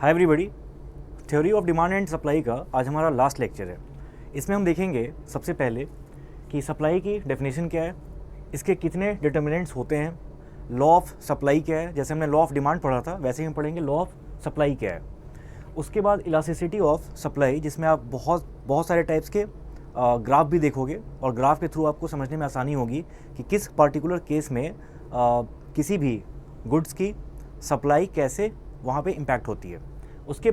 Hi everybody, theory of demand and supply का आज हमारा लास्ट लेक्चर है। इसमें हम देखेंगे सबसे पहले कि सप्लाई की डेफिनेशन क्या है, इसके कितने डिटर्मिनेंट्स होते हैं, लॉ ऑफ सप्लाई क्या है, जैसे हमने लॉ ऑफ डिमांड पढ़ा था वैसे ही हम पढ़ेंगे लॉ ऑफ सप्लाई क्या है। उसके बाद इलास्टिसिटी ऑफ सप्लाई, जिसमें आप बहुत सारे टाइप्स के ग्राफ भी देखोगे और ग्राफ के थ्रू आपको समझने में आसानी होगी कि किस पर्टिकुलर केस में किसी भी गुड्स की सप्लाई कैसे वहाँ पे इम्पैक्ट होती है। उसके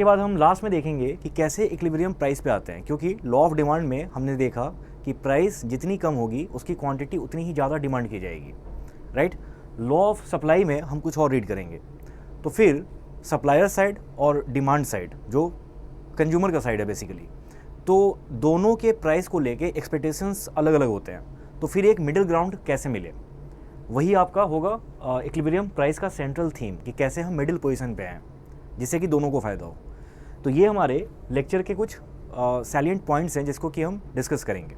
बाद हम लास्ट में देखेंगे कि कैसे इक्विलिब्रियम प्राइस पे आते हैं, क्योंकि लॉ ऑफ डिमांड में हमने देखा कि प्राइस जितनी कम होगी उसकी क्वांटिटी उतनी ही ज़्यादा डिमांड की जाएगी, राइट। लॉ ऑफ सप्लाई में हम कुछ और रीड करेंगे। तो फिर सप्लायर साइड और डिमांड साइड जो कंज्यूमर का साइड है बेसिकली, तो दोनों के प्राइस को लेके एक्सपेक्टेशंस अलग अलग होते हैं। तो फिर एक मिडिल ग्राउंड कैसे मिले, वही आपका होगा इक्विलिब्रियम प्राइस का सेंट्रल थीम, कि कैसे हम मिडिल पोजीशन पे हैं जिससे कि दोनों को फ़ायदा हो। तो ये हमारे लेक्चर के कुछ सैलिएंट पॉइंट्स हैं जिसको कि हम डिस्कस करेंगे।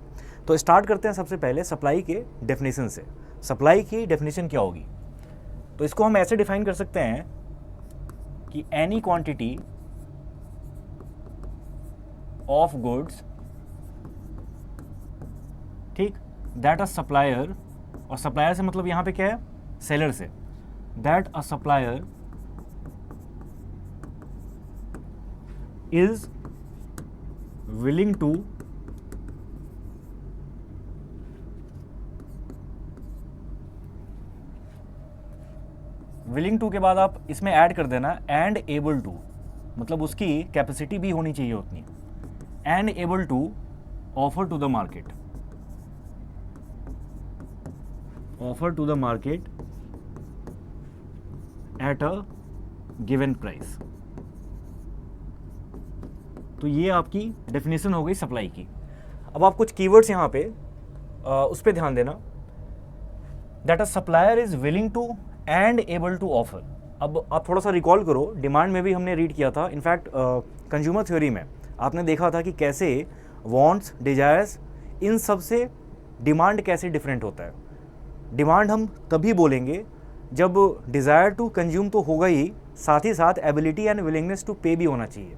तो स्टार्ट करते हैं सबसे पहले सप्लाई के डेफिनेशन से। सप्लाई की डेफिनेशन क्या होगी, तो इसको हम ऐसे डिफाइन कर सकते हैं कि एनी क्वांटिटी ऑफ गुड्स, ठीक, दैट अ सप्लायर, और सप्लायर से मतलब यहाँ पे क्या है, सेलर से, that a supplier is willing to के बाद आप इसमें ऐड कर देना एंड एबल टू, मतलब उसकी कैपेसिटी भी होनी चाहिए उतनी, and able to offer to the market, at a given price. तो ये आपकी डेफिनेशन हो गई सप्लाई की। अब आप कुछ कीवर्ड्स यहाँ पे उस पर ध्यान देना, that a supplier is willing to and able to offer. अब आप थोड़ा सा रिकॉल करो, डिमांड में भी हमने रीड किया था, इनफैक्ट कंज्यूमर थ्योरी में आपने देखा था कि कैसे वांट्स, डिजायर्स, इन सब से डिमांड कैसे डिफरेंट होता है। डिमांड हम तभी बोलेंगे जब डिज़ायर टू कंज्यूम तो होगा ही, साथ ही साथ एबिलिटी एंड विलिंगनेस टू पे भी होना चाहिए,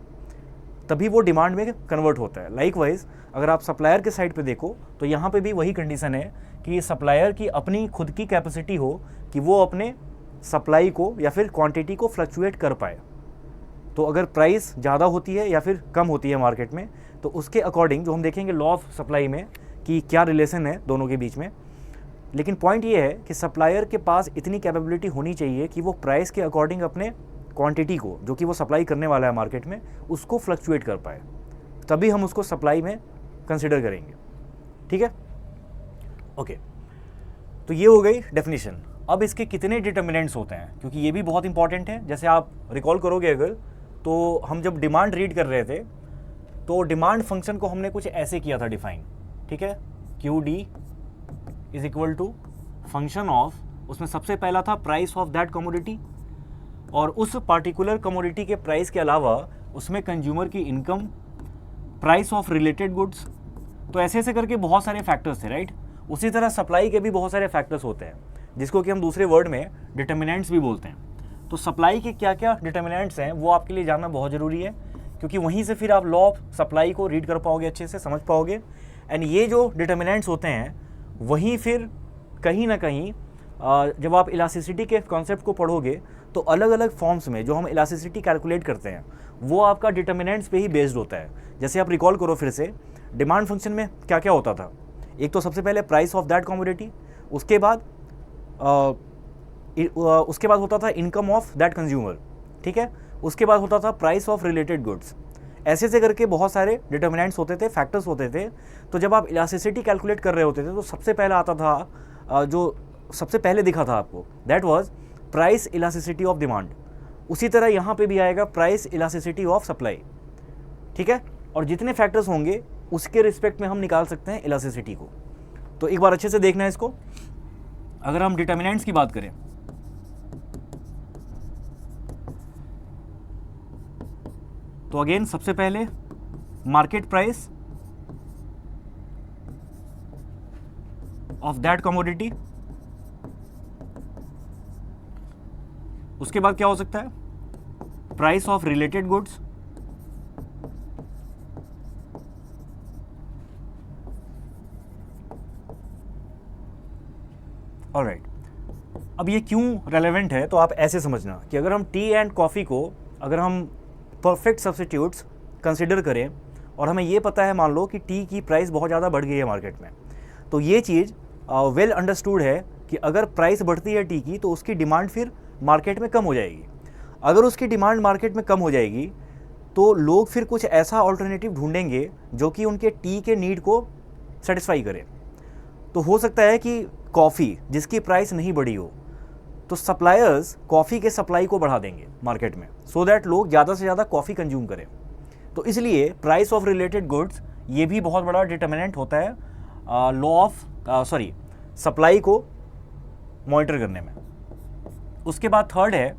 तभी वो डिमांड में कन्वर्ट होता है। लाइकवाइज अगर आप सप्लायर के साइड पे देखो तो यहाँ पे भी वही कंडीशन है कि सप्लायर की अपनी खुद की कैपेसिटी हो कि वो अपने सप्लाई को या फिर क्वांटिटी को फ्लक्चुएट कर पाए। तो अगर प्राइस ज़्यादा होती है या फिर कम होती है मार्केट में, तो उसके अकॉर्डिंग जो हम देखेंगे लॉ ऑफ सप्लाई में कि क्या रिलेशन है दोनों के बीच में। लेकिन पॉइंट ये है कि सप्लायर के पास इतनी कैपेबिलिटी होनी चाहिए कि वो प्राइस के अकॉर्डिंग अपने क्वांटिटी को, जो कि वो सप्लाई करने वाला है मार्केट में, उसको फ्लक्चुएट कर पाए, तभी हम उसको सप्लाई में कंसिडर करेंगे, ठीक है। ओके, तो ये हो गई डेफिनेशन। अब इसके कितने डिटर्मिनेंट्स होते हैं, क्योंकि ये भी बहुत इंपॉर्टेंट है। जैसे आप रिकॉल करोगे अगर, तो हम जब डिमांड रीड कर रहे थे तो डिमांड फंक्शन को हमने कुछ ऐसे किया था डिफाइन, ठीक है, Q D is equal to function of, उसमें सबसे पहला था प्राइस ऑफ दैट कमोडिटी, और उस पार्टिकुलर कमोडिटी के प्राइस के अलावा उसमें कंज्यूमर की income, price of related goods. तो ऐसे ऐसे करके बहुत सारे फैक्टर्स थे, राइट। उसी तरह सप्लाई के भी बहुत सारे फैक्टर्स होते हैं जिसको कि हम दूसरे वर्ड में डिटर्मिनेंट्स भी बोलते हैं। तो सप्लाई के क्या क्या डिटर्मिनेंट्स हैं वो आपके लिए जानना बहुत ज़रूरी है, क्योंकि वहीं से फिर आप लॉ ऑफ सप्लाई को रीड कर पाओगे, अच्छे से समझ पाओगे। एंड ये जो डिटर्मिनेंट्स होते हैं वहीं फिर कहीं ना कहीं जब आप इलास्टिसिटी के कॉन्सेप्ट को पढ़ोगे तो अलग अलग फॉर्म्स में जो हम इलास्टिसिटी कैलकुलेट करते हैं वो आपका डिटर्मिनेंट्स पे ही बेस्ड होता है। जैसे आप रिकॉल करो फिर से, डिमांड फंक्शन में क्या क्या होता था। एक तो सबसे पहले प्राइस ऑफ दैट कमोडिटी, उसके बाद होता था इनकम ऑफ दैट कंज्यूमर, ठीक है, उसके बाद होता था प्राइस ऑफ रिलेटेड गुड्स। ऐसे ऐसे करके बहुत सारे डिटर्मिनेंट्स होते थे, फैक्टर्स होते थे। तो जब आप इलास्टिसिटी कैलकुलेट कर रहे होते थे तो सबसे पहला आता था जो सबसे पहले दिखा था आपको, that was price elasticity of demand. उसी तरह यहाँ पे भी आएगा प्राइस इलास्टिसिटी ऑफ सप्लाई, ठीक है। और जितने फैक्टर्स होंगे उसके रिस्पेक्ट में हम निकाल सकते हैं इलास्टिसिटी को। तो एक बार अच्छे से देखना है इसको। अगर हम डिटर्मिनेंट्स की बात करें तो अगेन सबसे पहले market price of that commodity, उसके बाद क्या हो सकता है, price of related goods, alright. अब ये क्यों रेलेवेंट है, तो आप ऐसे समझना कि अगर हम टी एंड कॉफ़ी को अगर हम परफेक्ट सब्स्टिट्यूट्स कंसिडर करें और हमें ये पता है मान लो कि टी की प्राइस बहुत ज़्यादा बढ़ गई है मार्केट में, तो ये चीज़ वेल अंडरस्टूड है कि अगर प्राइस बढ़ती है टी की तो उसकी डिमांड फिर मार्केट में कम हो जाएगी। अगर उसकी डिमांड मार्केट में कम हो जाएगी तो लोग फिर कुछ ऐसा ऑल्टरनेटिव ढूंढेंगे जो कि उनके टी के नीड को सेटिस्फाई करे। तो हो सकता है कि कॉफ़ी जिसकी प्राइस नहीं बढ़ी हो, तो सप्लायर्स कॉफ़ी के सप्लाई को बढ़ा देंगे मार्केट में, सो दैट लोग ज़्यादा से ज़्यादा कॉफ़ी कंज्यूम करें। तो इसलिए प्राइस ऑफ रिलेटेड गुड्स ये भी बहुत बड़ा डिटर्मिनेंट होता है लॉ ऑफ सप्लाई को मॉनिटर करने में। उसके बाद थर्ड है,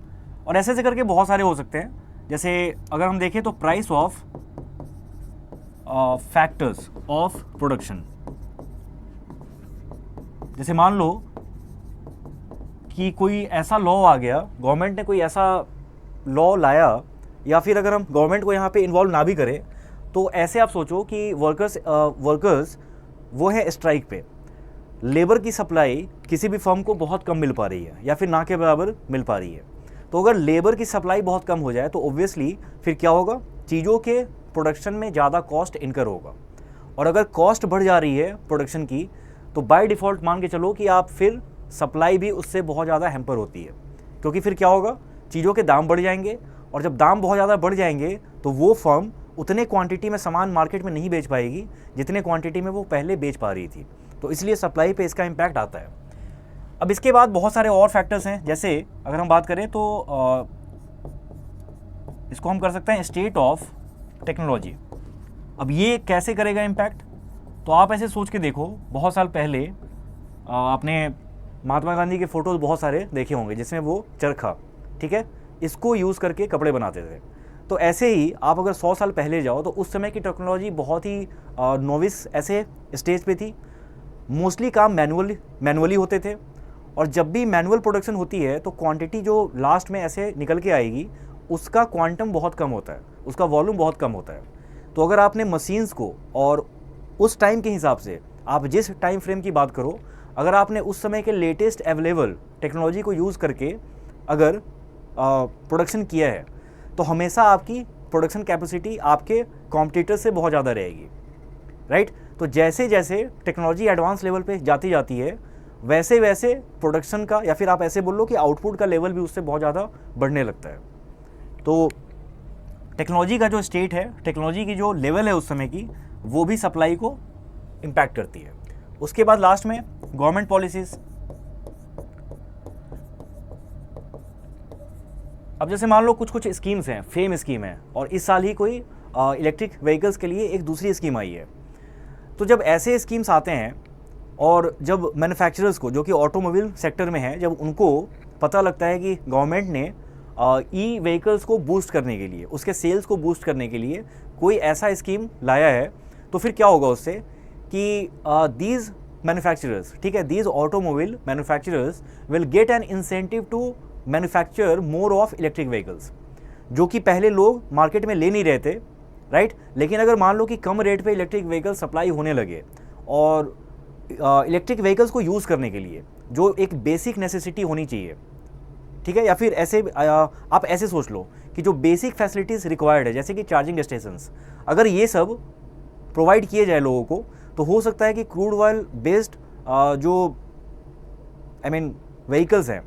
और ऐसे ऐसे करके बहुत सारे हो सकते हैं, जैसे अगर हम देखें तो price of factors of production. जैसे मान लो कि कोई ऐसा लॉ आ गया, गवर्नमेंट ने कोई ऐसा लॉ लाया, या फिर अगर हम गवर्नमेंट को यहाँ पे इन्वॉल्व ना भी करें, तो ऐसे आप सोचो कि वर्कर्स वो है स्ट्राइक पे, लेबर की सप्लाई किसी भी फर्म को बहुत कम मिल पा रही है या फिर ना के बराबर मिल पा रही है। तो अगर लेबर की सप्लाई बहुत कम हो जाए तो ऑब्वियसली फिर क्या होगा, चीज़ों के प्रोडक्शन में ज़्यादा कॉस्ट इनकर होगा, और अगर कॉस्ट बढ़ जा रही है प्रोडक्शन की तो बाय डिफ़ॉल्ट मान के चलो कि आप फिर सप्लाई भी उससे बहुत ज़्यादा हैम्पर होती है, क्योंकि फिर क्या होगा, चीज़ों के दाम बढ़ जाएंगे, और जब दाम बहुत ज़्यादा बढ़ जाएंगे तो वो फर्म उतने क्वांटिटी में सामान मार्केट में नहीं बेच पाएगी जितने क्वांटिटी में वो पहले बेच पा रही थी। तो इसलिए सप्लाई पे इसका इम्पैक्ट आता है। अब इसके बाद बहुत सारे और फैक्टर्स हैं, जैसे अगर हम बात करें तो इसको हम कर सकते हैं स्टेट ऑफ टेक्नोलॉजी। अब ये कैसे करेगा इम्पैक्ट, तो आप ऐसे सोच के देखो, बहुत साल पहले आपने महात्मा गांधी के फ़ोटोज़ बहुत सारे देखे होंगे जिसमें वो चरखा, ठीक है, इसको यूज़ करके कपड़े बनाते थे। तो ऐसे ही आप अगर 100 साल पहले जाओ तो उस समय की टेक्नोलॉजी बहुत ही नोविस ऐसे स्टेज पे थी। मोस्टली काम मैनुअली होते थे, और जब भी मैनुअल प्रोडक्शन होती है तो क्वांटिटी जो लास्ट में ऐसे निकल के आएगी उसका क्वांटम बहुत कम होता है, उसका वॉल्यूम बहुत कम होता है। तो अगर आपने मशीन्स को, और उस टाइम के हिसाब से आप जिस टाइम फ्रेम की बात करो, अगर आपने उस समय के लेटेस्ट अवेलेबल टेक्नोलॉजी को यूज़ करके अगर प्रोडक्शन किया है तो हमेशा आपकी प्रोडक्शन कैपेसिटी आपके कॉम्पिटिटर से बहुत ज़्यादा रहेगी, राइट। तो जैसे जैसे टेक्नोलॉजी एडवांस लेवल पे जाती जाती है वैसे वैसे प्रोडक्शन का, या फिर आप ऐसे बोल लो कि आउटपुट का लेवल भी उससे बहुत ज़्यादा बढ़ने लगता है। तो टेक्नोलॉजी का जो स्टेट है, टेक्नोलॉजी की जो लेवल है उस समय की, वो भी सप्लाई को इम्पैक्ट करती है। उसके बाद लास्ट में गवर्नमेंट पॉलिसीज़। अब जैसे मान लो कुछ स्कीम्स हैं, फेम स्कीम है, और इस साल ही कोई इलेक्ट्रिक व्हीकल्स के लिए एक दूसरी स्कीम आई है। तो जब ऐसे स्कीम्स आते हैं और जब मैन्युफैक्चरर्स को, जो कि ऑटोमोबाइल सेक्टर में है, जब उनको पता लगता है कि गवर्नमेंट ने ई व्हीकल्स को बूस्ट करने के लिए, उसके सेल्स को बूस्ट करने के लिए कोई ऐसा स्कीम लाया है, तो फिर क्या होगा उससे कि दीज मैन्युफैक्चरर्स, ठीक है, these automobile manufacturers will get an incentive to manufacture more of electric vehicles, जो कि पहले लोग मार्केट में ले नहीं रहे थे, राइट। लेकिन अगर मान लो कि कम रेट पे इलेक्ट्रिक व्हीकल सप्लाई होने लगे, और इलेक्ट्रिक व्हीकल्स को यूज़ करने के लिए जो एक बेसिक नेसेसिटी होनी चाहिए, ठीक है, या फिर ऐसे आप ऐसे सोच लो कि जो बेसिक फैसिलिटीज़ रिक्वायर्ड है, जैसे कि चार्जिंग स्टेशंस, अगर ये सब प्रोवाइड किए जाए लोगों को, तो हो सकता है कि क्रूड ऑयल बेस्ड जो व्हीकल्स हैं,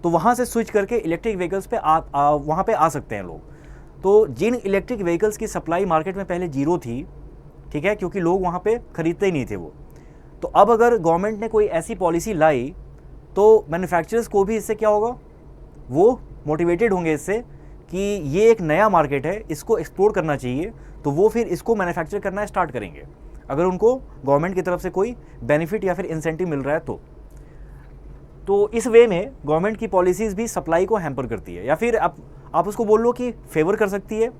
तो वहाँ से स्विच करके इलेक्ट्रिक व्हीकल्स पे वहाँ पे आ सकते हैं लोग। तो जिन इलेक्ट्रिक व्हीकल्स की सप्लाई मार्केट में पहले जीरो थी, ठीक है, क्योंकि लोग वहाँ पे खरीदते ही नहीं थे वो, तो अब अगर गवर्नमेंट ने कोई ऐसी पॉलिसी लाई तो मैन्युफैक्चरर्स को भी इससे क्या होगा, वो मोटिवेटेड होंगे इससे कि ये एक नया मार्केट है, इसको एक्सप्लोर करना चाहिए, तो वो फिर इसको मैन्युफैक्चर करना स्टार्ट करेंगे अगर उनको गवर्नमेंट की तरफ से कोई बेनिफिट या फिर इंसेंटिव मिल रहा है तो इस वे में गवर्नमेंट की पॉलिसीज़ भी सप्लाई को हैम्पर करती है, या फिर आप उसको बोल लो कि फेवर कर सकती है,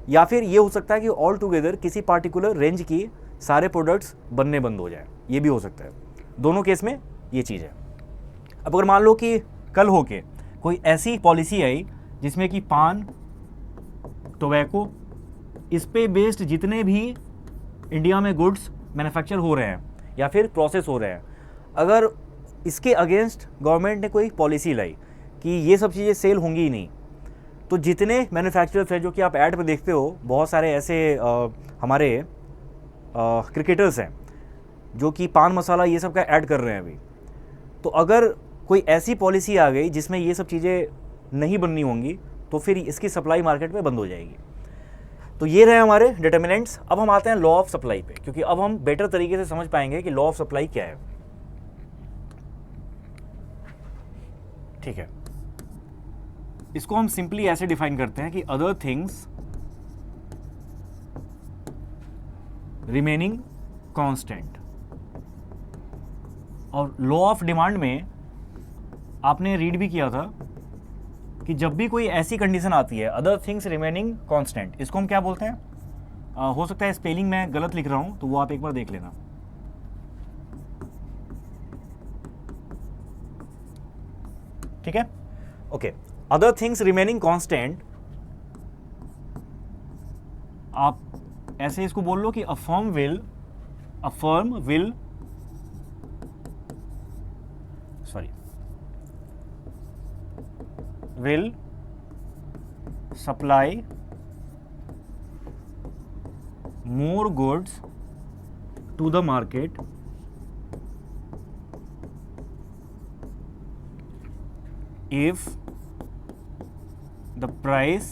या फिर ये हो सकता है कि ऑल टुगेदर किसी पार्टिकुलर रेंज की सारे प्रोडक्ट्स बनने बंद हो जाए, ये भी हो सकता है। दोनों केस में ये चीज़ है। अब अगर मान लो कि कल होके कोई ऐसी पॉलिसी आई जिसमें कि पान टोबैको, इस पे बेस्ड जितने भी इंडिया में गुड्स मैन्युफैक्चर हो रहे हैं या फिर प्रोसेस हो रहे हैं, अगर इसके अगेंस्ट गवर्नमेंट ने कोई पॉलिसी लाई कि ये सब चीज़ें सेल होंगी ही नहीं, तो जितने मैन्युफैक्चरर्स हैं जो कि आप ऐड पे देखते हो, बहुत सारे ऐसे हमारे क्रिकेटर्स हैं जो कि पान मसाला ये सब का ऐड कर रहे हैं अभी, तो अगर कोई ऐसी पॉलिसी आ गई जिसमें ये सब चीज़ें नहीं बननी होंगी तो फिर इसकी सप्लाई मार्केट में बंद हो जाएगी। तो ये रहे हमारे डिटर्मिनेंट्स। अब हम आते हैं लॉ ऑफ सप्लाई पे, क्योंकि अब हम बेटर तरीके से समझ पाएंगे कि लॉ ऑफ सप्लाई क्या है। ठीक है, इसको हम सिंपली ऐसे डिफाइन करते हैं कि अदर थिंग्स रिमेनिंग कांस्टेंट। और लॉ ऑफ डिमांड में आपने रीड भी किया था कि जब भी कोई ऐसी कंडीशन आती है, अदर थिंग्स रिमेनिंग कांस्टेंट, इसको हम क्या बोलते हैं? हो सकता है स्पेलिंग में गलत लिख रहा हूं, तो वो आप एक बार देख लेना। ठीक है, okay. Other things remaining constant, आप ऐसे इसको बोल लो कि a firm will supply more goods to the market if the price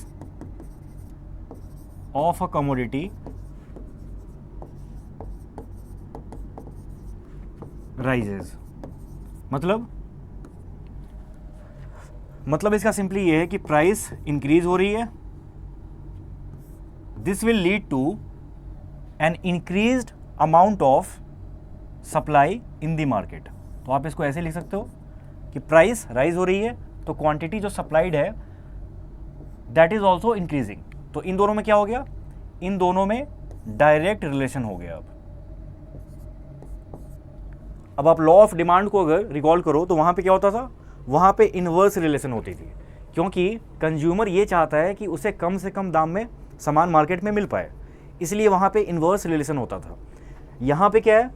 of a commodity rises। मतलब इसका सिंपली ये है कि प्राइस इंक्रीज हो रही है, this will lead to an increased amount of supply in the market. तो आप इसको ऐसे लिख सकते हो कि प्राइस राइज हो रही है तो क्वांटिटी जो सप्लाइड है दैट इज ऑल्सो इंक्रीजिंग। तो इन दोनों में क्या हो गया? इन दोनों में डायरेक्ट रिलेशन हो गया। अब आप लॉ ऑफ डिमांड को अगर रिकॉल करो तो वहां पे क्या होता था? वहाँ पे इन्वर्स रिलेशन होती थी, क्योंकि कंज्यूमर ये चाहता है कि उसे कम से कम दाम में सामान मार्केट में मिल पाए, इसलिए वहाँ पे इन्वर्स रिलेशन होता था। यहाँ पे क्या है?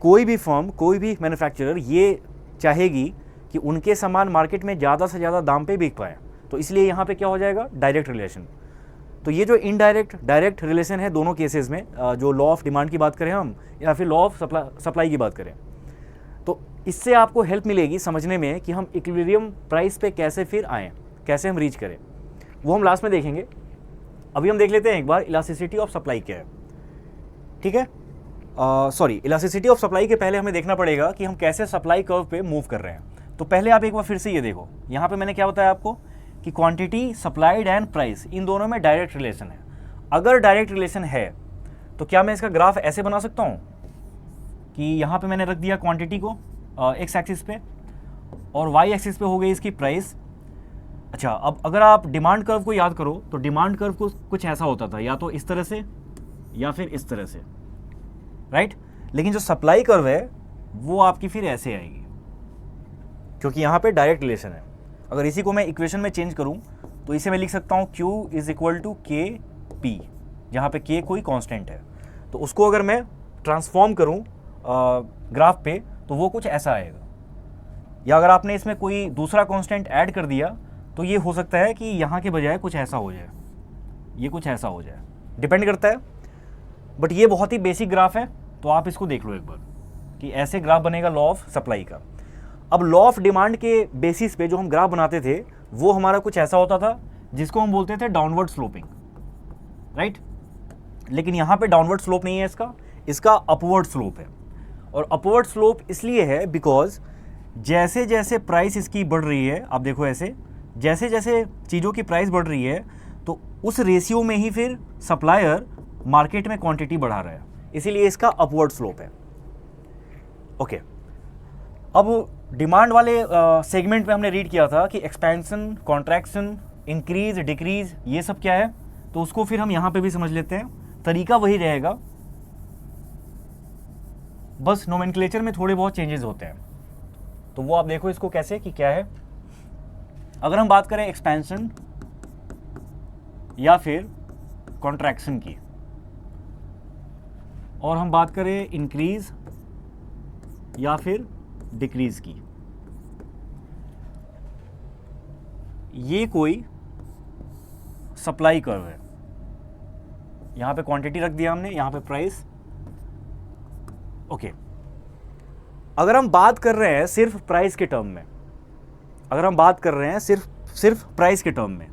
कोई भी फर्म, कोई भी मैन्युफैक्चरर ये चाहेगी कि उनके सामान मार्केट में ज़्यादा से ज़्यादा दाम पे बिक पाए, तो इसलिए यहाँ पे क्या हो जाएगा? Direct relation. तो ये जो इनडायरेक्ट डायरेक्ट रिलेशन है दोनों केसेस में, जो लॉ ऑफ डिमांड की बात करें हम या फिर लॉ ऑफ सप्लाई की बात करें, तो इससे आपको हेल्प मिलेगी समझने में कि हम इक्विलिब्रियम प्राइस पे कैसे फिर आएँ, कैसे हम रीच करें, वो हम लास्ट में देखेंगे। अभी हम देख लेते हैं एक बार इलास्टिसिटी ऑफ सप्लाई क्या है। ठीक है, सॉरी, इलास्टिसिटी ऑफ सप्लाई के पहले हमें देखना पड़ेगा कि हम कैसे सप्लाई कर्व पे मूव कर रहे हैं। तो पहले आप एक बार फिर से ये देखो, यहाँ पे मैंने क्या बताया आपको कि क्वांटिटी सप्लाइड एंड प्राइस, इन दोनों में डायरेक्ट रिलेशन है। अगर डायरेक्ट रिलेशन है तो क्या मैं इसका ग्राफ ऐसे बना सकता हूँ कि यहाँ पे मैंने रख दिया क्वांटिटी को एक्स एक्सिस पे और वाई एक्सिस पे हो गई इसकी प्राइस। अच्छा, अब अगर आप डिमांड कर्व को याद करो तो डिमांड कर्व को कुछ ऐसा होता था, या तो इस तरह से या फिर इस तरह से, राइट। लेकिन जो सप्लाई कर्व है वो आपकी फिर ऐसे आएगी, क्योंकि यहाँ पे डायरेक्ट रिलेशन है। अगर इसी को मैं इक्वेशन में चेंज करूँ तो इसे मैं लिख सकता हूँ Q इज इक्वल टू के पी, जहाँ पे K कोई कांस्टेंट है। तो उसको अगर मैं ट्रांसफॉर्म करूँ ग्राफ पे तो वो कुछ ऐसा आएगा। या अगर आपने इसमें कोई दूसरा कांस्टेंट ऐड कर दिया तो ये हो सकता है कि यहाँ के बजाय कुछ ऐसा हो जाए, ये कुछ ऐसा हो जाए, डिपेंड करता है। बट ये बहुत ही बेसिक ग्राफ है, तो आप इसको देख लो एक बार कि ऐसे ग्राफ बनेगा लॉ ऑफ सप्लाई का। अब लॉ ऑफ डिमांड के बेसिस पे जो हम ग्राफ बनाते थे वो हमारा कुछ ऐसा होता था जिसको हम बोलते थे डाउनवर्ड स्लोपिंग, राइट। लेकिन यहाँ पे डाउनवर्ड स्लोप नहीं है इसका अपवर्ड स्लोप है। और अपवर्ड स्लोप इसलिए है बिकॉज जैसे जैसे प्राइस इसकी बढ़ रही है, आप देखो ऐसे जैसे जैसे चीज़ों की प्राइस बढ़ रही है तो उस रेशियो में ही फिर सप्लायर मार्केट में क्वांटिटी बढ़ा रहा है, इसीलिए इसका अपवर्ड स्लोप है। ओके, अब डिमांड वाले सेगमेंट पे हमने रीड किया था कि एक्सपेंशन, कॉन्ट्रैक्शन, इंक्रीज, डिक्रीज, ये सब क्या है, तो उसको फिर हम यहाँ पे भी समझ लेते हैं। तरीका वही रहेगा, बस नोमेनक्लेचर में थोड़े बहुत चेंजेस होते हैं। तो वो आप देखो इसको कैसे कि क्या है। अगर हम बात करें एक्सपेंशन या फिर कॉन्ट्रैक्शन की और हम बात करें इंक्रीज या फिर डिक्रीज की, ये कोई सप्लाई कर्व है। यहां पे क्वांटिटी रख दिया हमने, यहां पे प्राइस। ओके, अगर हम बात कर रहे हैं सिर्फ प्राइस के टर्म में, अगर हम बात कर रहे हैं सिर्फ प्राइस के टर्म में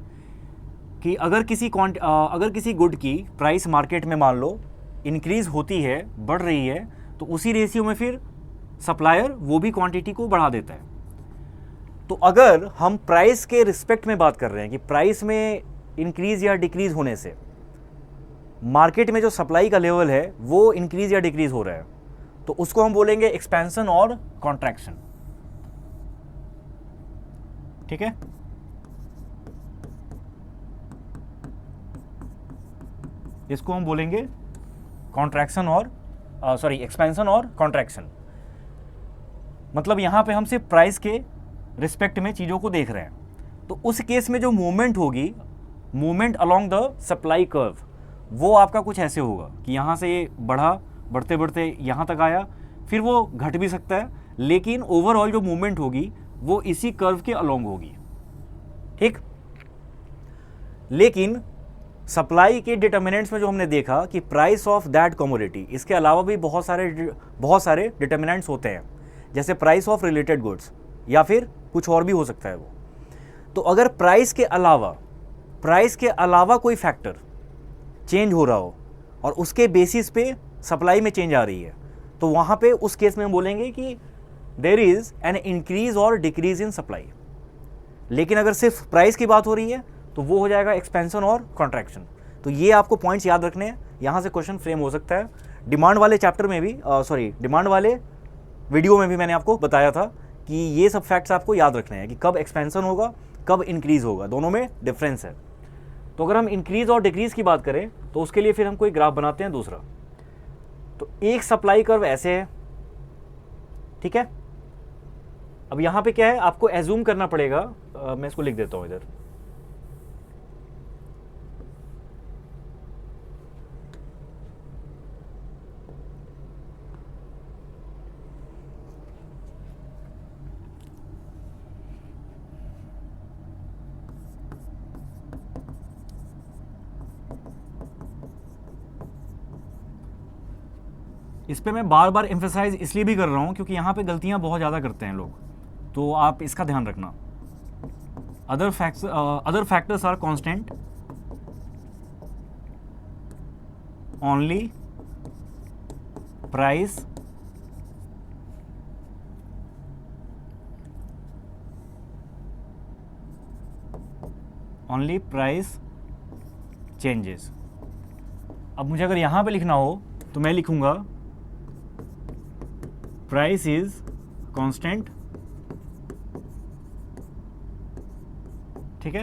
कि अगर किसी गुड की प्राइस मार्केट में मान लो इंक्रीज होती है, बढ़ रही है, तो उसी रेशियो में फिर सप्लायर वो भी क्वांटिटी को बढ़ा देता है। तो अगर हम प्राइस के रिस्पेक्ट में बात कर रहे हैं कि प्राइस में इंक्रीज या डिक्रीज होने से मार्केट में जो सप्लाई का लेवल है वो इंक्रीज या डिक्रीज हो रहा है, तो उसको हम बोलेंगे एक्सपेंशन और कॉन्ट्रैक्शन। ठीक है, इसको हम बोलेंगे कॉन्ट्रैक्शन और एक्सपेंशन और कॉन्ट्रैक्शन। मतलब यहां पे हम सिर्फ प्राइस के रिस्पेक्ट में चीजों को देख रहे हैं। तो उस केस में जो मूवमेंट होगी, movement along the supply curve, वो आपका कुछ ऐसे होगा कि यहां से ये बढ़ा, बढ़ते बढ़ते यहां तक आया, फिर वो घट भी सकता है, लेकिन ओवरऑल जो मूवमेंट होगी वो इसी कर्व के अलोंग होगी। ठीक, लेकिन सप्लाई के डिटर्मिनेंट्स में जो हमने देखा कि प्राइस ऑफ दैट कमोडिटी, इसके अलावा भी बहुत सारे डिटर्मिनेंट्स होते हैं, जैसे प्राइस ऑफ रिलेटेड गुड्स या फिर कुछ और भी हो सकता है वो। तो अगर प्राइस के अलावा कोई फैक्टर चेंज हो रहा हो और उसके बेसिस पे सप्लाई में चेंज आ रही है, तो वहां पे उस केस में हम बोलेंगे कि देयर इज एन इंक्रीज और डिक्रीज इन सप्लाई। लेकिन अगर सिर्फ प्राइस की बात हो रही है तो वो हो जाएगा एक्सपेंशन और कॉन्ट्रैक्शन। तो ये आपको पॉइंट्स याद रखने हैं, यहां से क्वेश्चन फ्रेम हो सकता है। डिमांड वाले चैप्टर में भी डिमांड वाले वीडियो में भी मैंने आपको बताया था कि ये सब फैक्ट्स आपको याद रखने हैं कि कब एक्सपेंशन होगा, कब इंक्रीज होगा, दोनों में डिफरेंस है। तो अगर हम इंक्रीज और डिक्रीज की बात करें तो उसके लिए फिर हम कोई ग्राफ बनाते हैं दूसरा। तो एक सप्लाई कर्व ऐसे है, ठीक है। अब यहां पे क्या है, आपको एज्यूम करना पड़ेगा, मैं इसको लिख देता हूं इधर। इस पे मैं बार बार एम्फेसाइज इसलिए भी कर रहा हूं क्योंकि यहां पे गलतियां बहुत ज़्यादा करते हैं लोग, तो आप इसका ध्यान रखना। Other factors are constant only price changes. अब मुझे अगर यहां पे लिखना हो तो मैं लिखूंगा प्राइस इज कांस्टेंट, ठीक है।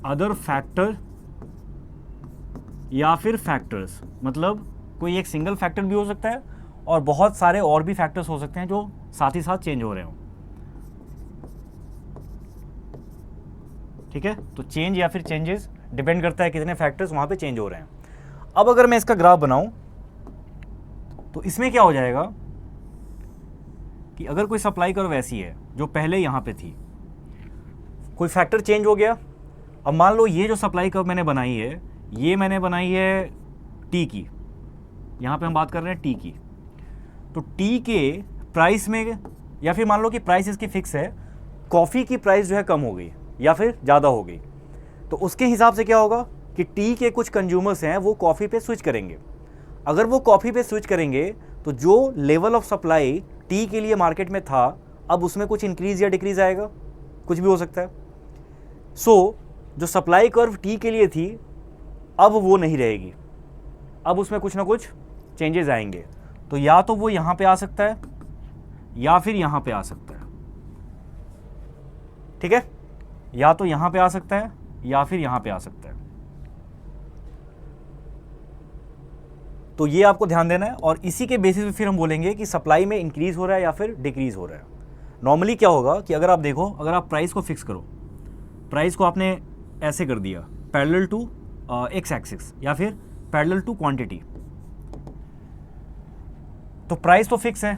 अदर फैक्टर या फिर फैक्टर्स, मतलब कोई एक सिंगल फैक्टर भी हो सकता है और बहुत सारे और भी फैक्टर्स हो सकते हैं जो साथ ही साथ चेंज हो रहे हो, ठीक है। तो चेंज या फिर चेंजेस डिपेंड करता है कितने फैक्टर्स वहां पे चेंज हो रहे हैं। अब अगर मैं इसका ग्राफ बनाऊं तो इसमें क्या हो जाएगा कि अगर कोई सप्लाई कर्व ऐसी है जो पहले यहां पे थी, कोई फैक्टर चेंज हो गया। अब मान लो ये जो सप्लाई कर्व मैंने बनाई है, ये मैंने बनाई है टी की, यहां पे हम बात कर रहे हैं टी की। तो टी के प्राइस में, या फिर मान लो कि प्राइस इसकी फिक्स है, कॉफ़ी की प्राइस जो है कम हो गई या फिर ज़्यादा हो गई, तो उसके हिसाब से क्या होगा कि टी के कुछ कंज्यूमर्स हैं वो कॉफ़ी पे स्विच करेंगे। अगर वो कॉफ़ी पे स्विच करेंगे तो जो लेवल ऑफ सप्लाई टी के लिए मार्केट में था, अब उसमें कुछ इंक्रीज या डिक्रीज आएगा, कुछ भी हो सकता है। सो जो सप्लाई कर्व टी के लिए थी अब वो नहीं रहेगी, अब उसमें कुछ ना कुछ चेंजेस आएंगे। तो या तो वो यहां पे आ सकता है या फिर यहां पे आ सकता है, ठीक है। या तो यहां पे आ सकता है या फिर यहां पे आ सकता है। तो ये आपको ध्यान देना है और इसी के बेसिस पे फिर हम बोलेंगे कि सप्लाई में इंक्रीज हो रहा है या फिर डिक्रीज हो रहा है। नॉर्मली क्या होगा कि अगर आप देखो, अगर आप प्राइस को फिक्स करो, प्राइस को आपने ऐसे कर दिया पैरेलल टू एक्स एक्सिस या फिर पैरेलल टू क्वांटिटी। तो प्राइस तो फिक्स है,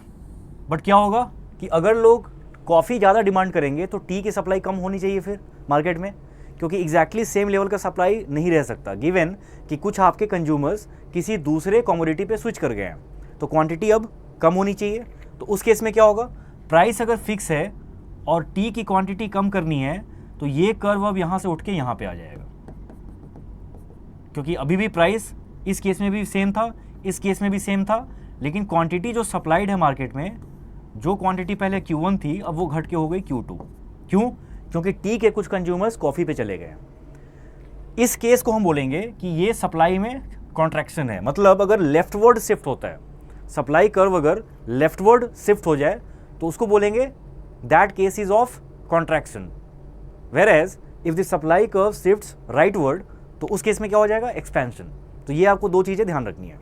बट क्या होगा कि अगर लोग कॉफ़ी ज़्यादा डिमांड करेंगे तो टी की सप्लाई कम होनी चाहिए फिर मार्केट में, क्योंकि एग्जैक्टली सेम लेवल का सप्लाई नहीं रह सकता गिवन कि कुछ आपके कंज्यूमर्स किसी दूसरे कमोडिटी पे स्विच कर गए हैं, तो क्वांटिटी अब कम होनी चाहिए। तो उस केस में क्या होगा, प्राइस अगर फिक्स है और टी की क्वांटिटी कम करनी है तो ये कर्व अब यहाँ से उठ के यहाँ पे आ जाएगा, क्योंकि अभी भी प्राइस इस केस में भी सेम था, इस केस में भी सेम था, लेकिन क्वांटिटी जो सप्लाइड है मार्केट में, जो क्वांटिटी पहले Q1 थी अब वो घट के हो गई Q2। क्यों? क्योंकि टी के कुछ कंज्यूमर्स कॉफ़ी पे चले गए। इस केस को हम बोलेंगे कि ये सप्लाई में कॉन्ट्रैक्शन है। मतलब अगर लेफ्टवर्ड शिफ्ट होता है, सप्लाई कर्व अगर लेफ्टवर्ड शिफ्ट हो जाए तो उसको बोलेंगे that case is of contraction. Whereas if the supply curve shifts rightward तो उस केस में क्या हो जाएगा, एक्सपेंशन। तो ये आपको दो चीज़ें ध्यान रखनी है।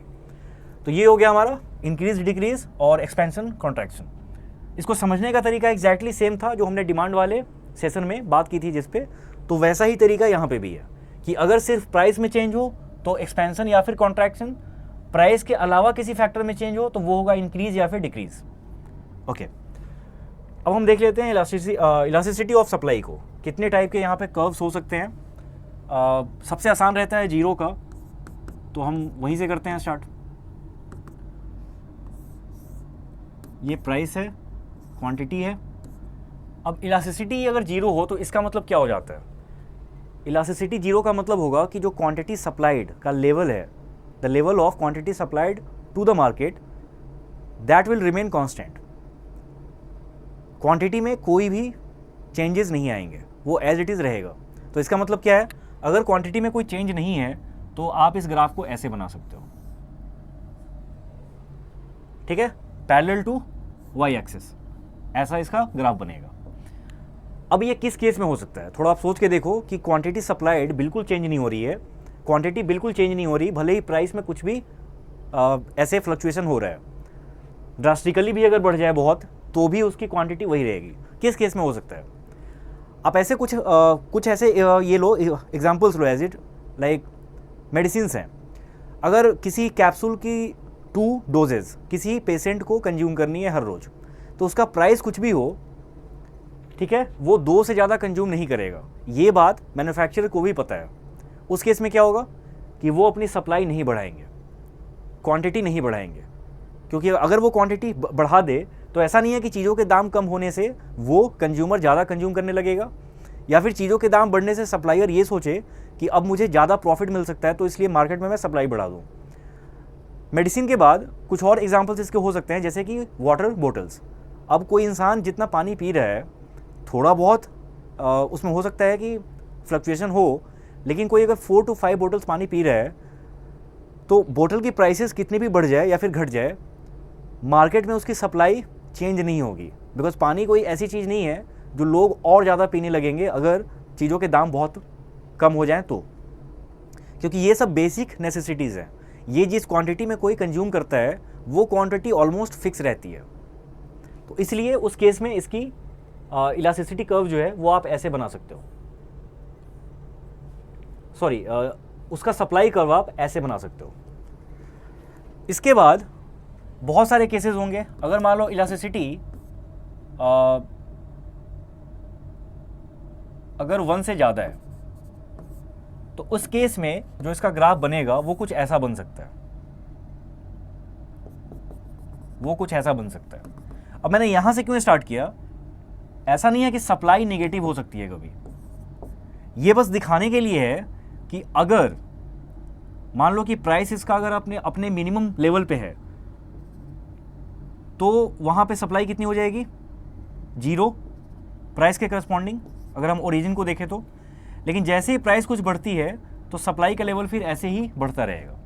तो ये हो गया हमारा इंक्रीज डिक्रीज और एक्सपेंशन कॉन्ट्रैक्शन। इसको समझने का तरीका एग्जैक्टली सेम था जो हमने डिमांड वाले सेशन में बात की थी जिस पे, तो वैसा ही तरीका यहाँ पे भी है कि अगर सिर्फ प्राइस में चेंज हो तो एक्सपेंशन या फिर कॉन्ट्रैक्शन, प्राइस के अलावा किसी फैक्टर में चेंज हो तो वो होगा इंक्रीज या फिर डिक्रीज। ओके, अब हम देख लेते हैं इलास्टिसिटी ऑफ सप्लाई को। कितने टाइप के यहाँ पे कर्व्स हो सकते हैं। सबसे आसान रहता है जीरो का, तो हम वहीं से करते हैं स्टार्ट। ये प्राइस है, क्वांटिटी है। अब इलास्टिसिटी अगर जीरो हो तो इसका मतलब क्या हो जाता है, इलास्टिसिटी जीरो का मतलब होगा कि जो क्वांटिटी सप्लाइड का लेवल है, the level of quantity supplied to the market that will remain constant. Quantity में कोई भी चेंजेस नहीं आएंगे, वो एज इट इज़ रहेगा। तो इसका मतलब क्या है, अगर क्वांटिटी में कोई चेंज नहीं है तो आप इस ग्राफ को ऐसे बना सकते हो, ठीक है, पैरेलल टू वाई एक्सिस, ऐसा इसका ग्राफ बनेगा। अब ये किस केस में हो सकता है, थोड़ा आप सोच के देखो कि क्वांटिटी सप्लाइड बिल्कुल चेंज नहीं हो रही है, क्वांटिटी बिल्कुल चेंज नहीं हो रही, भले ही प्राइस में कुछ भी ऐसे फ्लक्चुएशन हो रहा है, ड्रास्टिकली भी अगर बढ़ जाए बहुत तो भी उसकी क्वांटिटी वही रहेगी। किस केस में हो सकता है, आप ऐसे कुछ ऐसे ये लो एग्जांपल्स लो एज इट लाइक मेडिसिन्स हैं। अगर किसी कैप्सूल की 2 डोजेज किसी पेशेंट को कंज्यूम करनी है हर रोज़, तो उसका प्राइस कुछ भी हो, ठीक है, वो 2 से ज़्यादा कंज्यूम नहीं करेगा। ये बात मैन्युफैक्चरर को भी पता है। उस केस में क्या होगा कि वो अपनी सप्लाई नहीं बढ़ाएंगे, क्वांटिटी नहीं बढ़ाएंगे, क्योंकि अगर वो क्वांटिटी बढ़ा दे तो ऐसा नहीं है कि चीज़ों के दाम कम होने से वो कंज्यूमर ज़्यादा कंज्यूम करने लगेगा, या फिर चीज़ों के दाम बढ़ने से सप्लायर ये सोचे कि अब मुझे ज़्यादा प्रॉफिट मिल सकता है तो इसलिए मार्केट में मैं सप्लाई बढ़ा दूँ। मेडिसिन के बाद कुछ और एग्जांपल्स इसके हो सकते हैं, जैसे कि वाटर बोटल्स। अब कोई इंसान जितना पानी पी रहा है, थोड़ा बहुत उसमें हो सकता है कि फ्लक्चुएशन हो, लेकिन कोई अगर 4 to 5 बोटल्स पानी पी रहा है तो बोतल की प्राइसेस कितनी भी बढ़ जाए या फिर घट जाए, मार्केट में उसकी सप्लाई चेंज नहीं होगी, बिकॉज पानी कोई ऐसी चीज़ नहीं है जो लोग और ज़्यादा पीने लगेंगे अगर चीज़ों के दाम बहुत कम हो जाएं तो, क्योंकि ये सब बेसिक नेसेसिटीज़ हैं। ये जिस क्वांटिटी में कोई कंज्यूम करता है वो क्वांटिटी ऑलमोस्ट फिक्स रहती है। तो इसलिए उस केस में इसकी इलास्टिसिटी कर्व जो है वो आप ऐसे बना सकते हो, सॉरी उसका सप्लाई कर्व आप ऐसे बना सकते हो। इसके बाद बहुत सारे केसेस होंगे। अगर मान लो इलास्टिसिटी अगर 1 से ज़्यादा है तो उस केस में जो इसका ग्राफ बनेगा वो कुछ ऐसा बन सकता है, वो कुछ ऐसा बन सकता है। अब मैंने यहां से क्यों स्टार्ट किया, ऐसा नहीं है कि सप्लाई नेगेटिव हो सकती है कभी, ये बस दिखाने के लिए है कि अगर मान लो कि प्राइस इसका अगर अपने मिनिमम लेवल पे है तो वहां पे सप्लाई कितनी हो जाएगी, 0 प्राइस के करस्पॉन्डिंग, अगर हम ओरिजिन को देखें तो। लेकिन जैसे ही प्राइस कुछ बढ़ती है तो सप्लाई का लेवल फिर ऐसे ही बढ़ता रहेगा।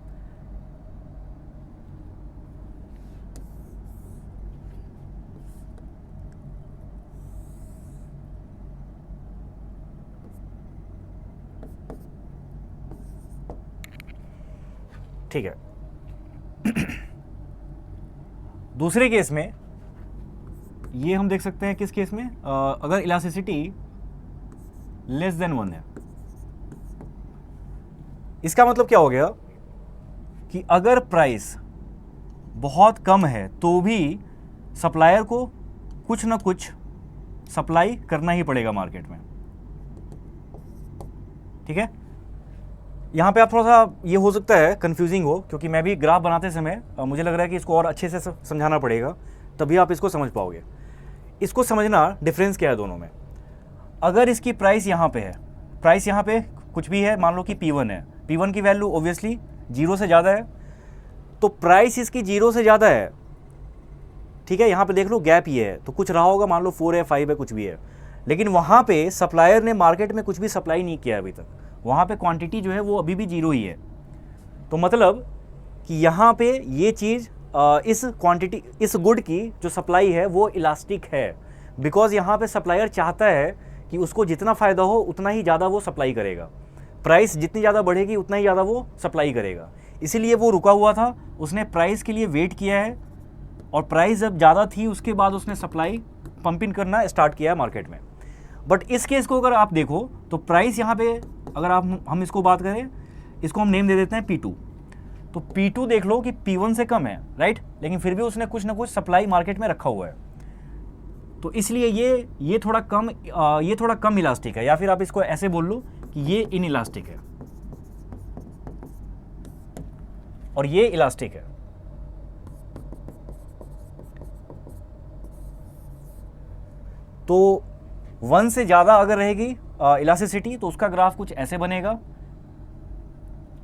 ठीक है। दूसरे केस में ये हम देख सकते हैं, किस केस में, अगर इलास्टिसिटी लेस देन 1 है, इसका मतलब क्या हो गया कि अगर प्राइस बहुत कम है तो भी सप्लायर को कुछ ना कुछ सप्लाई करना ही पड़ेगा मार्केट में, ठीक है। यहाँ पे आप थोड़ा सा ये हो सकता है कंफ्यूजिंग हो, क्योंकि मैं भी ग्राफ बनाते समय मुझे लग रहा है कि इसको और अच्छे से समझाना पड़ेगा, तभी आप इसको समझ पाओगे। इसको समझना डिफरेंस क्या है दोनों में। अगर इसकी प्राइस यहाँ पे है, प्राइस यहाँ पे कुछ भी है, मान लो कि P1 है, P1 की वैल्यू ऑब्वियसली 0 से ज़्यादा है, तो प्राइस इसकी 0 से ज़्यादा है, ठीक है। यहाँ पे देख लो गैप ये है, तो कुछ रहा होगा, मान लो 4 है, 5 है, कुछ भी है। लेकिन वहाँ पे सप्लायर ने मार्केट में कुछ भी सप्लाई नहीं किया अभी तक, वहाँ पे क्वांटिटी जो है वो अभी भी 0 ही है। तो मतलब कि यहाँ पे ये चीज़ इस क्वांटिटी, इस गुड की जो सप्लाई है वो इलास्टिक है, बिकॉज यहाँ पे सप्लायर चाहता है कि उसको जितना फ़ायदा हो उतना ही ज़्यादा वो सप्लाई करेगा, प्राइस जितनी ज़्यादा बढ़ेगी उतना ही ज़्यादा वो सप्लाई करेगा। इसीलिए वो रुका हुआ था, उसने प्राइस के लिए वेट किया है, और प्राइस जब ज़्यादा थी उसके बाद उसने सप्लाई पंप इन करना स्टार्ट किया है मार्केट में। बट इस केस को अगर आप देखो तो प्राइस यहाँ पे अगर हम इसको बात करें, इसको हम नेम दे देते हैं P2, तो P2 देख लो कि P1 से कम है, राइट, लेकिन फिर भी उसने कुछ ना कुछ सप्लाई मार्केट में रखा हुआ है। तो इसलिए ये थोड़ा कम इलास्टिक है, या फिर आप इसको ऐसे बोल लो कि ये इन इलास्टिक है और ये इलास्टिक है। तो 1 से ज़्यादा अगर रहेगी इलास्टिसिटी तो उसका ग्राफ कुछ ऐसे बनेगा,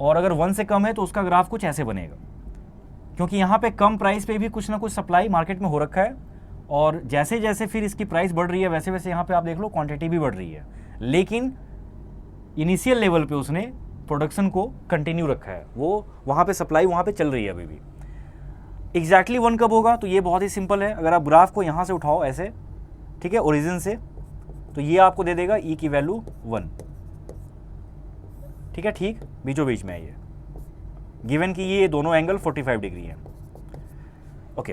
और अगर 1 से कम है तो उसका ग्राफ कुछ ऐसे बनेगा, क्योंकि यहाँ पे कम प्राइस पे भी कुछ ना कुछ सप्लाई मार्केट में हो रखा है, और जैसे जैसे फिर इसकी प्राइस बढ़ रही है वैसे वैसे यहाँ पे आप देख लो क्वांटिटी भी बढ़ रही है, लेकिन इनिशियल लेवल पे उसने प्रोडक्शन को कंटिन्यू रखा है, वो वहाँ पे सप्लाई वहाँ पे चल रही है अभी भी। एग्जैक्टली 1 कब होगा, तो ये बहुत ही सिंपल है। अगर आप ग्राफ को यहाँ से उठाओ ऐसे, ठीक है, ओरिजिन से, तो ये आपको दे देगा E की वैल्यू 1, ठीक है, ठीक बीचों बीच में है ये, गिवन कि ये दोनों एंगल 45 डिग्री है। ओके,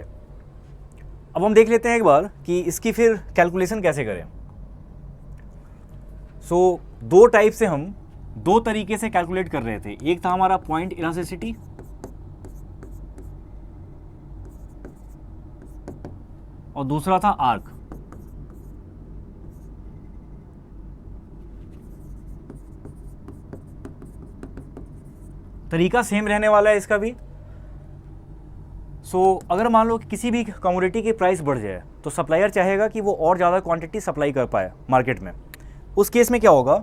अब हम देख लेते हैं एक बार कि इसकी फिर कैलकुलेशन कैसे करें। सो दो टाइप से हम दो तरीके से कैलकुलेट कर रहे थे, एक था हमारा पॉइंट इलास्टिसिटी, और दूसरा था आर्क। तरीका सेम रहने वाला है इसका भी। अगर मान लो कि किसी भी कमोडिटी की प्राइस बढ़ जाए तो सप्लायर चाहेगा कि वो और ज़्यादा क्वांटिटी सप्लाई कर पाए मार्केट में। उस केस में क्या होगा,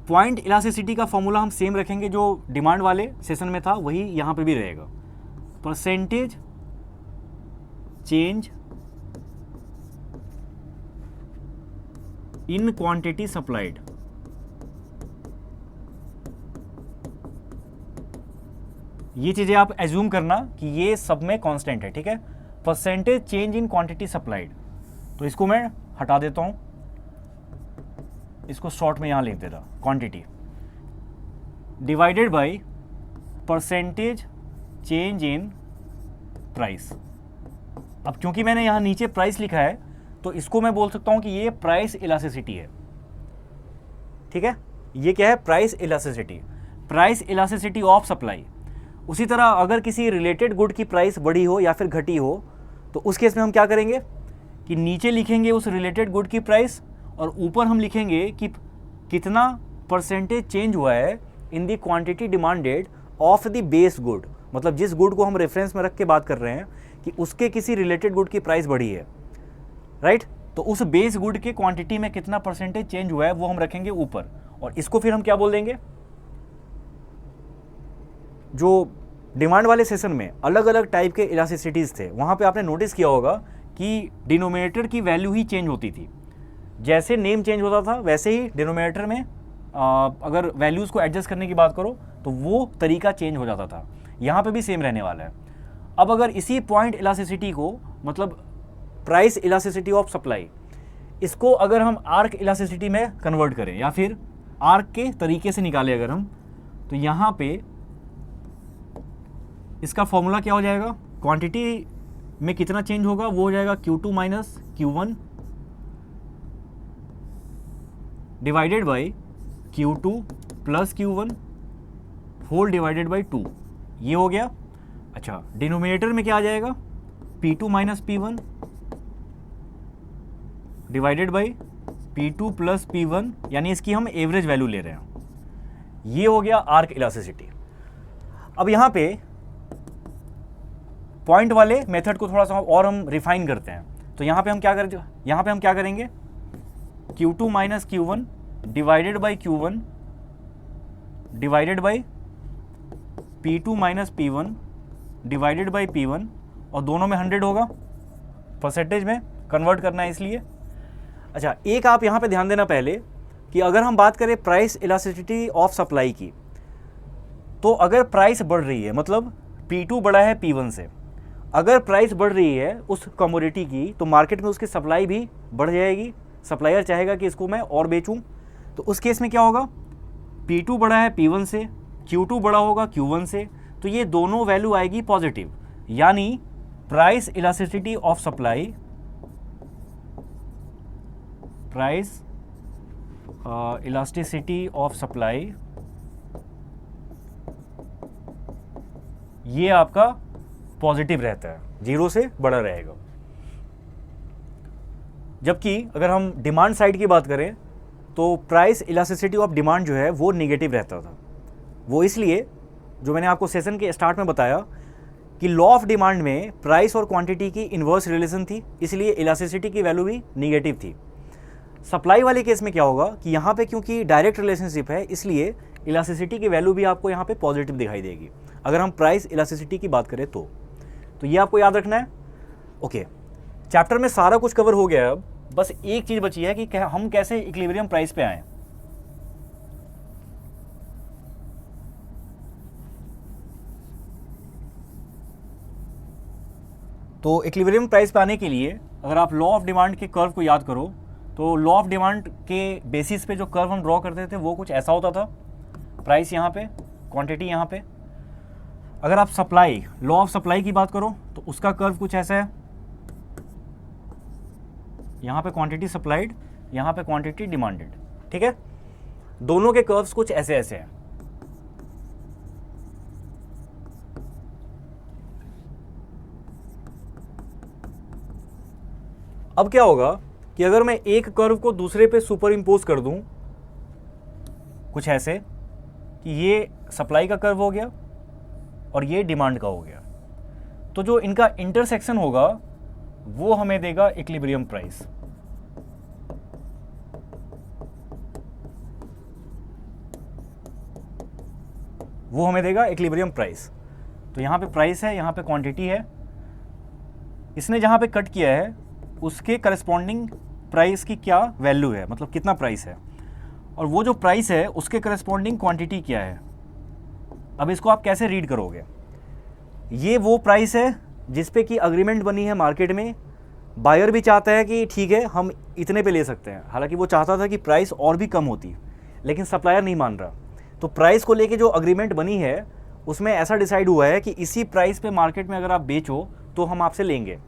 पॉइंट इलास्टिसिटी का फॉर्मूला हम सेम रखेंगे जो डिमांड वाले सेशन में था, वही यहाँ पे भी रहेगा, percentage change in quantity supplied. ये चीज़ें आप एज्यूम करना कि ये सब में कांस्टेंट है, ठीक है, percentage change in quantity supplied. तो इसको मैं हटा देता हूँ, इसको शॉर्ट में यहाँ लिख देता, quantity divided by percentage change in price. अब क्योंकि मैंने यहाँ नीचे प्राइस लिखा है तो इसको मैं बोल सकता हूँ कि ये प्राइस इलास्टिसिटी है, ठीक है। ये क्या है, price elasticity, price elasticity of supply. उसी तरह अगर किसी रिलेटेड गुड की प्राइस बढ़ी हो या फिर घटी हो तो उस केस में हम क्या करेंगे कि नीचे लिखेंगे उस रिलेटेड गुड की प्राइस, और ऊपर हम लिखेंगे कि कितना परसेंटेज चेंज हुआ है in the quantity demanded of the base good. मतलब जिस गुड को हम रेफरेंस में रख के बात कर रहे हैं कि उसके किसी रिलेटेड गुड की प्राइस बढ़ी है, राइट, तो उस बेस गुड के क्वांटिटी में कितना परसेंटेज चेंज हुआ है वो हम रखेंगे ऊपर, और इसको फिर हम क्या बोल देंगे, जो डिमांड वाले सेशन में अलग अलग टाइप के इलास्टिसिटीज़ थे, वहाँ पे आपने नोटिस किया होगा कि डिनोमिनेटर की वैल्यू ही चेंज होती थी। जैसे नेम चेंज होता था वैसे ही डिनोमिनेटर में अगर वैल्यूज़ को एडजस्ट करने की बात करो तो वो तरीका चेंज हो जाता था। यहाँ पे भी सेम रहने वाला है। अब अगर इसी पॉइंट इलास्टिसिटी को, मतलब प्राइस इलास्टिसिटी ऑफ सप्लाई, इसको अगर हम आर्क इलास्टिसिटी में कन्वर्ट करें या फिर आर्क के तरीके से निकालें अगर हम, तो यहाँ पे इसका फॉर्मूला क्या हो जाएगा, क्वांटिटी में कितना चेंज होगा वो हो जाएगा Q2 minus Q1 divided by Q2 plus Q1 whole divided by 2, ये हो गया। अच्छा, डिनोमिनेटर में क्या आ जाएगा, P2 minus P1 divided by P2 plus P1, यानी इसकी हम एवरेज वैल्यू ले रहे हैं। ये हो गया आर्क इलास्टिसिटी। अब यहां पे पॉइंट वाले मेथड को थोड़ा सा और हम रिफाइन करते हैं। तो यहां पे हम क्या करेंगे, Q2 minus Q1 divided by Q1 divided by P2 minus P1 divided by P1, और दोनों में 100 होगा, परसेंटेज में कन्वर्ट करना है इसलिए। अच्छा, एक आप यहाँ पे ध्यान देना पहले कि अगर हम बात करें प्राइस इलास्टिसिटी ऑफ सप्लाई की, तो अगर प्राइस बढ़ रही है, मतलब P2 बड़ा है P1 से, अगर प्राइस बढ़ रही है उस कमोडिटी की, तो मार्केट में उसकी सप्लाई भी बढ़ जाएगी। सप्लायर चाहेगा कि इसको मैं और बेचूं, तो उस केस में क्या होगा, P2 बड़ा है P1 से, Q2 बड़ा होगा Q1 से, तो ये दोनों वैल्यू आएगी पॉजिटिव, यानी price elasticity of supply, price elasticity of supply, ये आपका पॉजिटिव रहता है, 0 से बड़ा रहेगा। जबकि अगर हम डिमांड साइड की बात करें तो प्राइस इलास्टिसिटी ऑफ डिमांड जो है वो नेगेटिव रहता था। वो इसलिए, जो मैंने आपको सेशन के स्टार्ट में बताया कि लॉ ऑफ डिमांड में प्राइस और क्वांटिटी की इन्वर्स रिलेशन थी, इसलिए इलास्टिसिटी की वैल्यू भी निगेटिव थी। सप्लाई वाले केस में क्या होगा कि यहाँ पे क्योंकि डायरेक्ट रिलेशनशिप है, इसलिए इलास्टिसिटी की वैल्यू भी आपको यहाँ पे पॉजिटिव दिखाई देगी अगर हम प्राइस इलास्टिसिटी की बात करें तो ये आपको याद रखना है। ओके, चैप्टर में सारा कुछ कवर हो गया है। अब बस एक चीज बची है कि हम कैसे इक्विलिब्रियम प्राइस पे आए। तो इक्विलिब्रियम प्राइस पे आने के लिए अगर आप लॉ ऑफ डिमांड के कर्व को याद करो, तो लॉ ऑफ डिमांड के बेसिस पे जो कर्व हम ड्रॉ करते थे वो कुछ ऐसा होता था, प्राइस यहाँ पे, क्वांटिटी यहाँ पे। अगर आप सप्लाई, लॉ ऑफ सप्लाई की बात करो तो उसका कर्व कुछ ऐसा है, यहाँ पे क्वांटिटी सप्लाइड, यहाँ पे क्वांटिटी डिमांडेड, ठीक है। दोनों के कर्व्स कुछ ऐसे ऐसे हैं। अब क्या होगा कि अगर मैं एक कर्व को दूसरे पे सुपर इम्पोज कर दूं, कुछ ऐसे कि ये सप्लाई का कर्व हो गया और ये डिमांड का हो गया, तो जो इनका इंटरसेक्शन होगा वो हमें देगा इक्विलिब्रियम प्राइस। वो हमें देगा इक्विलिब्रियम प्राइस। तो यहाँ पे प्राइस है, यहाँ पे क्वांटिटी है, इसने जहाँ पे कट किया है उसके करस्पॉन्डिंग प्राइस की क्या वैल्यू है, मतलब कितना प्राइस है, और वो जो प्राइस है उसके करस्पॉन्डिंग क्वांटिटी क्या है। अब इसको आप कैसे रीड करोगे, ये वो प्राइस है जिस पे कि अग्रीमेंट बनी है मार्केट में, बायर भी चाहता है कि ठीक है हम इतने पे ले सकते हैं, हालांकि वो चाहता था कि प्राइस और भी कम होती, लेकिन सप्लायर नहीं मान रहा। तो प्राइस को लेके जो अग्रीमेंट बनी है उसमें ऐसा डिसाइड हुआ है कि इसी प्राइस पे मार्केट में अगर आप बेचो तो हम आपसे लेंगे,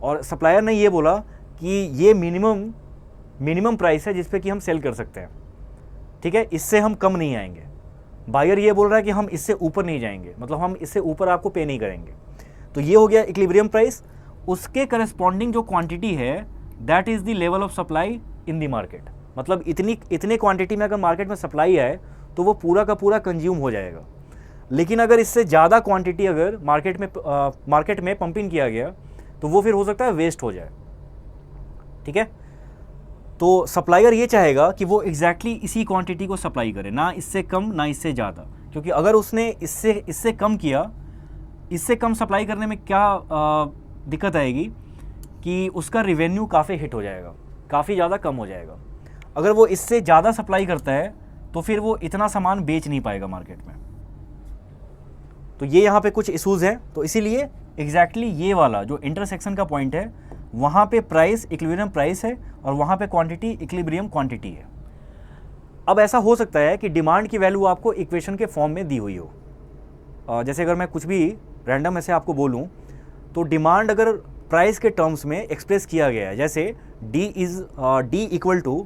और सप्लायर ने ये बोला कि ये मिनिमम प्राइस है जिस पे कि हम सेल कर सकते हैं, ठीक है, इससे हम कम नहीं आएंगे। बायर ये बोल रहा है कि हम इससे ऊपर नहीं जाएंगे, मतलब हम इससे ऊपर आपको पे नहीं करेंगे। तो ये हो गया इक्विलिब्रियम प्राइस। उसके करस्पॉन्डिंग जो क्वांटिटी है that is the level of supply in the market, मतलब इतने क्वांटिटी में अगर मार्केट में सप्लाई आए तो वो पूरा का पूरा कंज्यूम हो जाएगा। लेकिन अगर इससे ज़्यादा क्वांटिटी अगर मार्केट में पंपिंग किया गया तो वो फिर हो सकता है वेस्ट हो जाए, ठीक है। तो सप्लायर ये चाहेगा कि वो एग्जैक्टली इसी क्वांटिटी को सप्लाई करे, ना इससे कम ना इससे ज़्यादा, क्योंकि अगर उसने इससे कम किया, इससे कम सप्लाई करने में क्या दिक्कत आएगी कि उसका रिवेन्यू काफ़ी हिट हो जाएगा, काफ़ी ज़्यादा कम हो जाएगा। अगर वो इससे ज़्यादा सप्लाई करता है तो फिर वो इतना सामान बेच नहीं पाएगा मार्केट में। तो ये यहाँ पे कुछ इश्यूज़ हैं, तो इसीलिए एग्जैक्टली ये वाला जो इंटरसेक्शन का पॉइंट है वहाँ पे प्राइस इक्विलिब्रियम प्राइस है और वहाँ पे क्वांटिटी इक्विलिब्रियम क्वांटिटी है। अब ऐसा हो सकता है कि डिमांड की वैल्यू आपको इक्वेशन के फॉर्म में दी हुई हो। जैसे अगर मैं कुछ भी रैंडम ऐसे आपको बोलूँ तो डिमांड अगर प्राइस के टर्म्स में एक्सप्रेस किया गया है, जैसे D equal to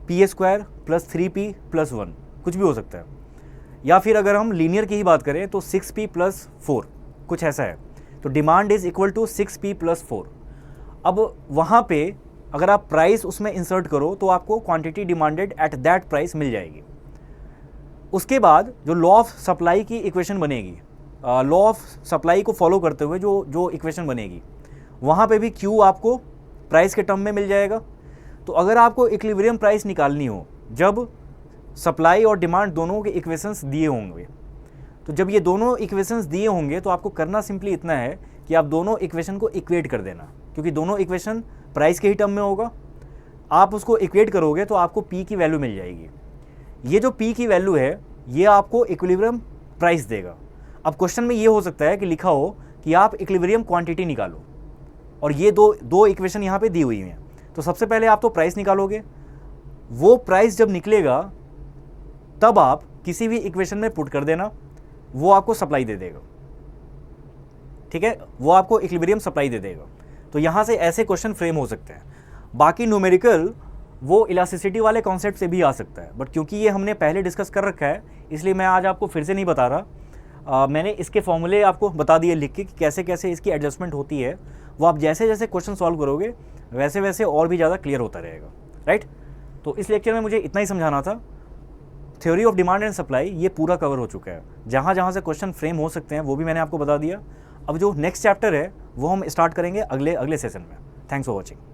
P² + 3P + 1, कुछ भी हो सकता है, या फिर अगर हम लीनियर की ही बात करें तो 6p + 4 कुछ ऐसा है। तो demand is equal to 6p + 4। अब वहाँ पे अगर आप प्राइस उसमें इंसर्ट करो तो आपको quantity demanded at that price मिल जाएगी। उसके बाद जो लॉ ऑफ सप्लाई की इक्वेशन बनेगी, लॉ ऑफ सप्लाई को फॉलो करते हुए जो इक्वेशन बनेगी, वहाँ पे भी Q आपको प्राइस के टर्म में मिल जाएगा। तो अगर आपको इक्विलिब्रियम प्राइस निकालनी हो जब सप्लाई और डिमांड दोनों के इक्वेशंस दिए होंगे, तो जब ये दोनों इक्वेशंस दिए होंगे तो आपको करना सिंपली इतना है कि आप दोनों इक्वेशन को इक्वेट कर देना, क्योंकि दोनों इक्वेशन प्राइस के ही टर्म में होगा। आप उसको इक्वेट करोगे तो आपको P की वैल्यू मिल जाएगी। ये जो P की वैल्यू है ये आपको इक्विलिब्रियम प्राइस देगा। अब क्वेश्चन में ये हो सकता है कि लिखा हो कि आप इक्विलिब्रियम क्वांटिटी निकालो, और ये दो इक्वेशन यहाँ पे दी हुई हैं। तो सबसे पहले आप तो प्राइस निकालोगे, वो प्राइस जब निकलेगा तब आप किसी भी इक्वेशन में पुट कर देना, वो आपको सप्लाई दे देगा। ठीक है, वो आपको इक्विलिब्रियम सप्लाई दे देगा। तो यहाँ से ऐसे क्वेश्चन फ्रेम हो सकते हैं। बाकी न्यूमेरिकल वो इलास्टिसिटी वाले कॉन्सेप्ट से भी आ सकता है, बट क्योंकि ये हमने पहले डिस्कस कर रखा है इसलिए मैं आज आपको फिर से नहीं बता रहा। मैंने इसके फॉर्मूले आपको बता दिए लिख के कि कैसे कैसे इसकी एडजस्टमेंट होती है। वो आप जैसे जैसे क्वेश्चन सॉल्व करोगे वैसे वैसे और भी ज़्यादा क्लियर होता रहेगा, राइट। तो इस लेक्चर में मुझे इतना ही समझाना था। Theory of demand and supply ये पूरा कवर हो चुका है। जहाँ जहाँ से क्वेश्चन फ्रेम हो सकते हैं वो भी मैंने आपको बता दिया। अब जो नेक्स्ट चैप्टर है वो हम स्टार्ट करेंगे अगले सेशन में। Thanks for watching.